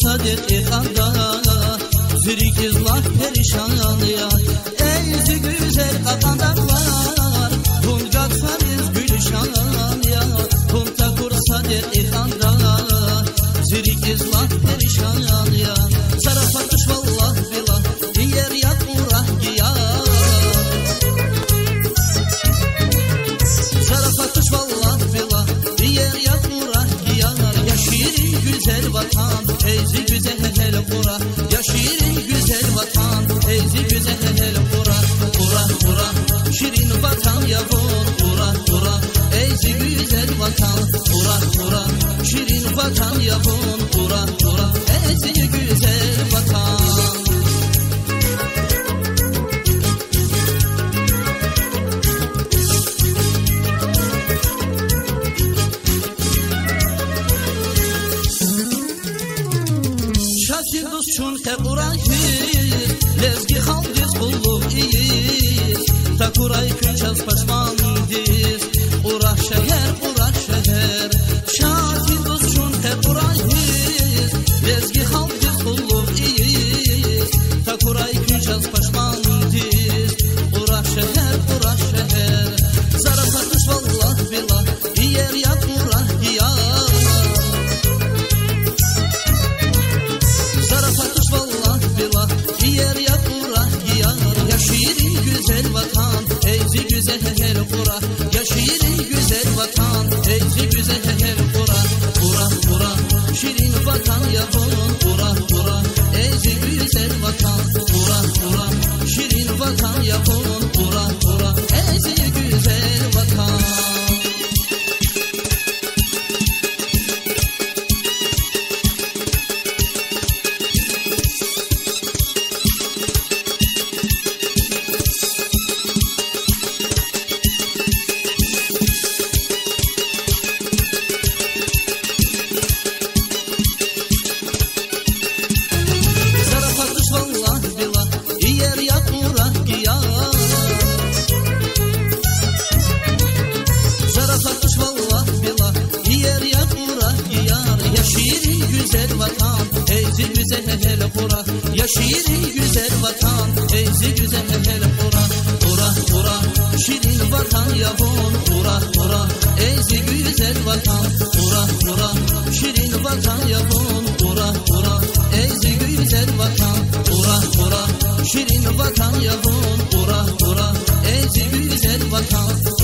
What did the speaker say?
Sadet ikanda zirikizlah perişan ya. Eyzi güzel kakandaklar bunca fariz gülüşan ya. Kumta kur sadet ikanda zirikizlah perişan ya. Sarafatuş vallah billah diğer yak urah giya. Sarafatuş vallah billah diğer yak urah giya. Ya şirin güzel vatan eyzi güzel el kura, ya şirin güzel vatan, eyzi güzel el kura, kura kura, şirin vatan yavrum, kura kura, eyzi güzel vatan, kura kura, şirin vatan yavrum, kura kura, eyzi güzel vatan. Çun tekurayız, lezgi haldiz kulluk iyiz. Takuray künçaz paşmandiz, uğrah şehir. Şahiduz çun tekurayız, lezgi haldiz kulluk iyiz. Takuray künçaz paşmandiz, uğrah şehir. Zarafatış vallah billah, diğer yak uğrah giyar. Diğer yapura giyar, ya şirin güzel vatan, eyzi güzel el kura, ya şirin güzel vatan, eyzi güzel el kura, kura kura, şirin vatan yavrum, kura kura, eyzi güzel vatan, kura kura, şirin vatan yavrum, kura kura, eyzi güzel vatan. Ya şirin güzel vatan, eyzi güzel el kura, kura kura, şirin vatan yavrum, kura kura, eyzi güzel vatan, kura kura, şirin vatan yavrum, kura kura, eyzi güzel vatan, kura kura, şirin vatan yavrum, kura kura, eyzi güzel vatan.